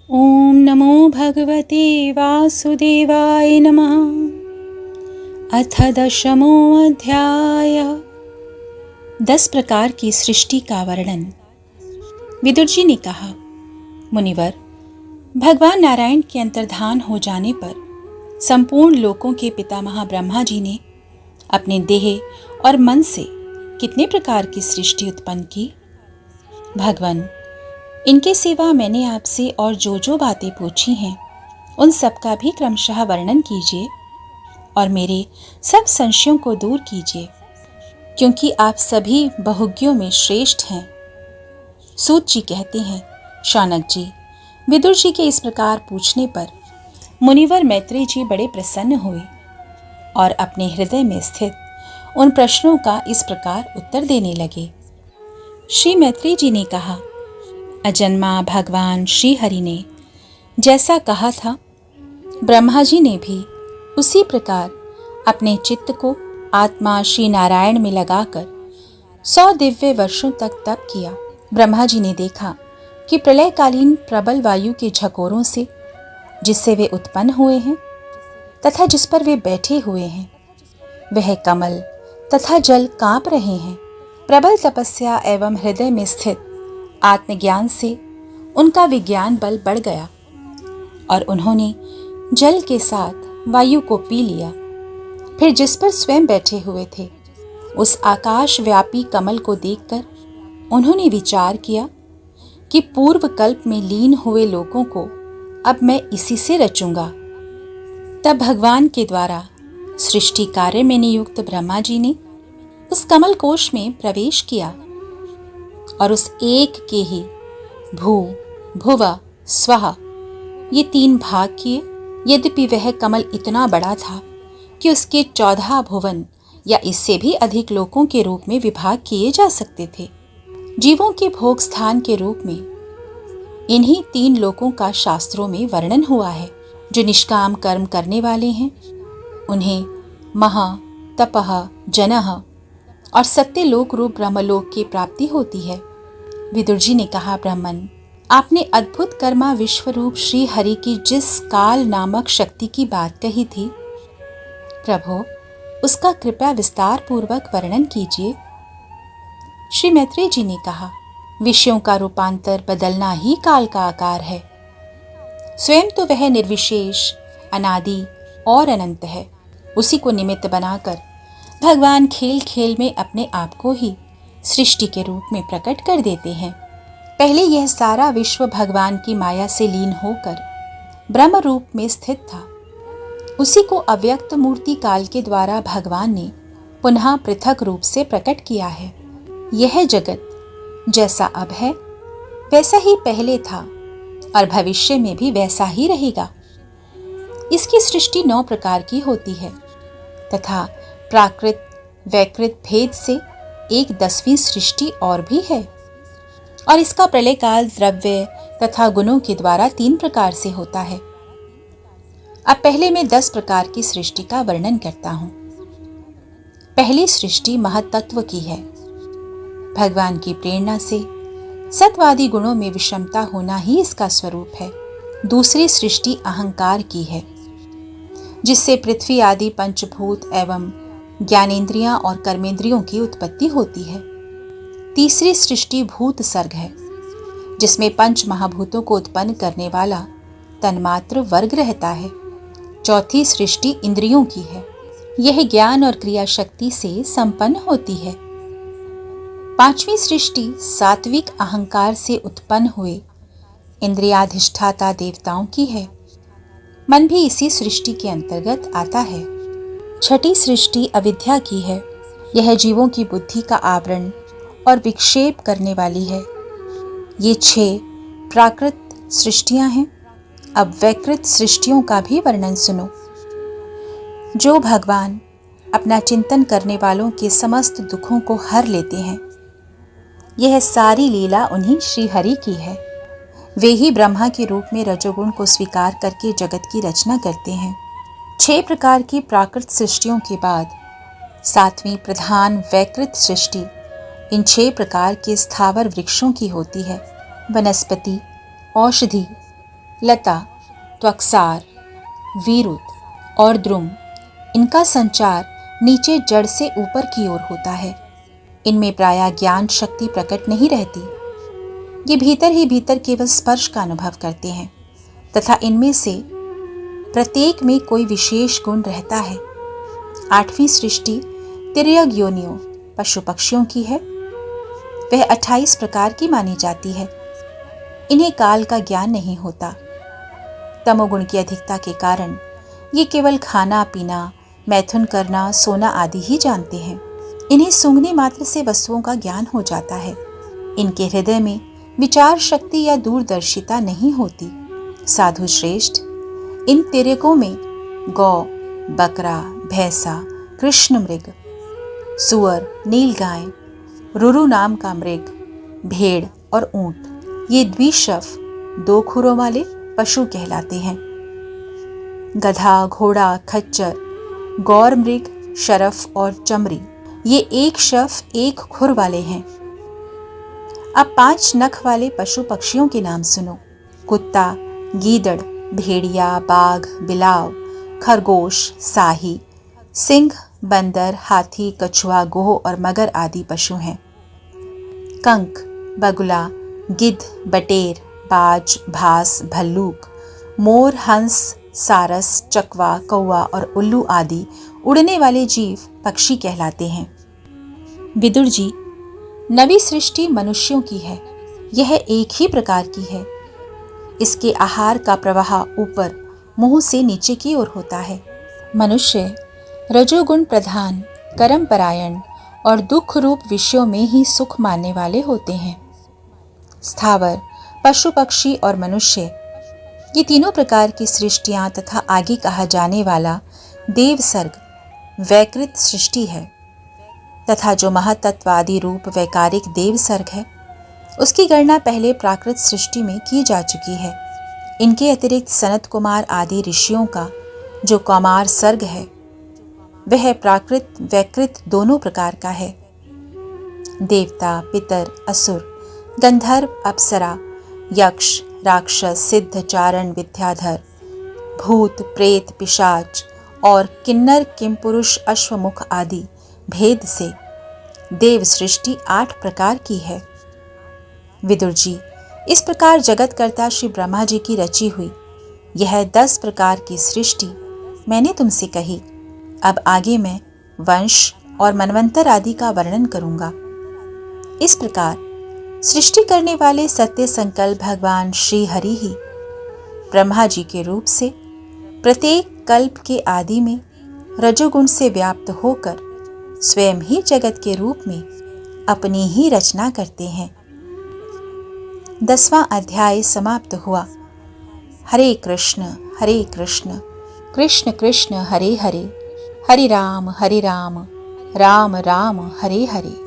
ओम नमो भगवते वासुदेवाय नमः। अथ 10वां अध्याय। 10 प्रकार की सृष्टि का वर्णन। विदुर जी ने कहा, मुनिवर, भगवान नारायण के अंतर्धान हो जाने पर संपूर्ण लोकों के पितामह ब्रह्मा जी ने अपने देह और मन से कितने प्रकार की सृष्टि उत्पन्न की? भगवान, इनके सिवा मैंने आपसे और जो बातें पूछी हैं उन सब का भी क्रमशः वर्णन कीजिए और मेरे सब संशयों को दूर कीजिए, क्योंकि आप सभी बहुज्ञों में श्रेष्ठ हैं। सूत जी कहते हैं, शौनक जी, विदुर जी के इस प्रकार पूछने पर मुनिवर मैत्रेय जी बड़े प्रसन्न हुए और अपने हृदय में स्थित उन प्रश्नों का इस प्रकार उत्तर देने लगे। श्री मैत्रेय जी ने कहा, अजन्मा भगवान श्री हरि ने जैसा कहा था, ब्रह्मा जी ने भी उसी प्रकार अपने चित्त को आत्मा श्री नारायण में लगाकर 100 दिव्य वर्षों तक तप किया। ब्रह्मा जी ने देखा कि प्रलयकालीन प्रबल वायु के झकोरों से जिससे वे उत्पन्न हुए हैं तथा जिस पर वे बैठे हुए हैं, वह कमल तथा जल कांप रहे हैं। प्रबल तपस्या एवं हृदय में स्थित आत्मज्ञान से उनका विज्ञान बल बढ़ गया और उन्होंने जल के साथ वायु को पी लिया। फिर जिस पर स्वयं बैठे हुए थे उस आकाश व्यापी कमल को देखकर उन्होंने विचार किया कि पूर्व कल्प में लीन हुए लोगों को अब मैं इसी से रचूंगा। तब भगवान के द्वारा सृष्टि कार्य में नियुक्त ब्रह्मा जी ने उस कमल कोश में प्रवेश किया और उस एक के ही भू भुवा स्वः ये 3 भाग किए। यद्यपि वह कमल इतना बड़ा था कि उसके 14 भुवन या इससे भी अधिक लोकों के रूप में विभाग किए जा सकते थे। जीवों के भोग स्थान के रूप में इन्हीं 3 लोकों का शास्त्रों में वर्णन हुआ है। जो निष्काम कर्म करने वाले हैं उन्हें महा तपः जनः और सत्यलोक रूप ब्रह्मलोक की प्राप्ति होती है। विदुर जी ने कहा, ब्राह्मण, आपने अद्भुत कर्मा विश्वरूप श्री हरि की जिस काल नामक शक्ति की बात कही थी, प्रभो, उसका कृपया विस्तार पूर्वक वर्णन कीजिए। श्री मैत्रेय जी ने कहा, विषयों का रूपांतर बदलना ही काल का आकार है। स्वयं तो वह निर्विशेष, अनादि और अनंत है। उसी को निमित्त बनाकर भगवान खेल खेल में अपने आप को ही सृष्टि के रूप में प्रकट कर देते हैं। पहले यह सारा विश्व भगवान की माया से लीन होकर ब्रह्म रूप में स्थित था। उसी को अव्यक्त मूर्ति काल के द्वारा भगवान ने पुनः पृथक रूप से प्रकट किया है। यह जगत जैसा अब है वैसा ही पहले था और भविष्य में भी वैसा ही रहेगा। इसकी सृष्टि 9 प्रकार की होती है तथा प्राकृत वैकृत भेद से एक 10वीं सृष्टि और भी है और इसका प्रलयकाल द्रव्य तथा गुणों के द्वारा 3 प्रकार से होता है। अब पहले मैं 10 प्रकार की सृष्टि का वर्णन करता हूं। पहली सृष्टि महत्त्व की है। भगवान की प्रेरणा से सत्वादी गुणों में विषमता होना ही इसका स्वरूप है। दूसरी सृष्टि अहंकार की है, जिससे पृथ्वी आदि पंचभूत एवं ज्ञानेंद्रियां और कर्मेंद्रियों की उत्पत्ति होती है। तीसरी सृष्टि भूत सर्ग है, जिसमें 5 महाभूतों को उत्पन्न करने वाला तन्मात्र वर्ग रहता है। चौथी सृष्टि इंद्रियों की है, यह ज्ञान और क्रिया शक्ति से संपन्न होती है। 5वीं सृष्टि सात्विक अहंकार से उत्पन्न हुए इंद्रियाधिष्ठाता देवताओं की है। मन भी इसी सृष्टि के अंतर्गत आता है। छठी सृष्टि अविद्या की है, यह जीवों की बुद्धि का आवरण और विक्षेप करने वाली है। ये 6 प्राकृत सृष्टियां हैं। अब वैकृत सृष्टियों का भी वर्णन सुनो। जो भगवान अपना चिंतन करने वालों के समस्त दुखों को हर लेते हैं, यह सारी लीला उन्हीं श्री हरि की है। वे ही ब्रह्मा के रूप में रजोगुण को स्वीकार करके जगत की रचना करते हैं। 6 प्रकार की प्राकृत सृष्टियों के बाद 7वीं प्रधान वैकृत सृष्टि इन 6 प्रकार के स्थावर वृक्षों की होती है। वनस्पति, औषधि, लता, त्वक्सार, वीरुत और द्रुम, इनका संचार नीचे जड़ से ऊपर की ओर होता है। इनमें प्रायः ज्ञान शक्ति प्रकट नहीं रहती। ये भीतर ही भीतर केवल स्पर्श का अनुभव करते हैं तथा इनमें से प्रत्येक में कोई विशेष गुण रहता है। 8वीं सृष्टि तिर्यक योनियों पशु पक्षियों की है। वह 28 प्रकार की मानी जाती है। इन्हें काल का ज्ञान नहीं होता। तमोगुण की अधिकता के कारण ये केवल खाना पीना, मैथुन करना, सोना आदि ही जानते हैं। इन्हें सूंघने मात्र से वस्तुओं का ज्ञान हो जाता है। इनके हृदय में विचार शक्ति या दूरदर्शिता नहीं होती। साधु श्रेष्ठ, इन तिर्यकों में गौ, बकरा, भैंसा, कृष्ण मृग, सुअर, नीलगाय, रुरु नाम का मृग, भेड़ और ऊंट, ये द्विशव 2 खुरों वाले पशु कहलाते हैं। गधा, घोड़ा, खच्चर, गौर मृग, शरफ और चमरी, ये 1 शव 1 खुर वाले हैं। अब 5 नख वाले पशु पक्षियों के नाम सुनो। कुत्ता, गीदड़, भेड़िया, बाघ, बिलाव, खरगोश, साही, सिंह, बंदर, हाथी, कछुआ, गोह और मगर आदि पशु हैं। कंक, बगुला, गिद्ध, बटेर, बाज, भास, भल्लूक, मोर, हंस, सारस, चकवा, कौवा और उल्लू आदि उड़ने वाले जीव पक्षी कहलाते हैं। विदुर जी, नवी सृष्टि मनुष्यों की है। यह एक ही प्रकार की है। इसके आहार का प्रवाह ऊपर मुंह से नीचे की ओर होता है। मनुष्य रजोगुण प्रधान, कर्मपरायण और दुख रूप विषयों में ही सुख मानने वाले होते हैं। स्थावर, पशु पक्षी और मनुष्य, ये तीनों प्रकार की सृष्टियां तथा आगे कहा जाने वाला देव सर्ग वैकृत सृष्टि है तथा जो महातत्वादि रूप वैकारिक देव सर्ग है, उसकी गणना पहले प्राकृत सृष्टि में की जा चुकी है। इनके अतिरिक्त सनत कुमार आदि ऋषियों का जो कौमार सर्ग है, वह प्राकृत वैकृत दोनों प्रकार का है। देवता, पितर, असुर, गंधर्व, अप्सरा, यक्ष, राक्षस, सिद्ध, चारण, विद्याधर, भूत, प्रेत, पिशाच और किन्नर, किमपुरुष, अश्वमुख आदि भेद से देव सृष्टि 8 प्रकार की है। विदुर जी, इस प्रकार जगतकर्ता श्री ब्रह्मा जी की रची हुई यह 10 प्रकार की सृष्टि मैंने तुमसे कही। अब आगे मैं वंश और मनवंतर आदि का वर्णन करूंगा। इस प्रकार सृष्टि करने वाले सत्य संकल्प भगवान श्री हरि ही ब्रह्मा जी के रूप से प्रत्येक कल्प के आदि में रजोगुण से व्याप्त होकर स्वयं ही जगत के रूप में अपनी ही रचना करते हैं। 10वां अध्याय समाप्त हुआ। हरे कृष्ण कृष्ण कृष्ण हरे हरे, हरे राम राम राम हरे हरे।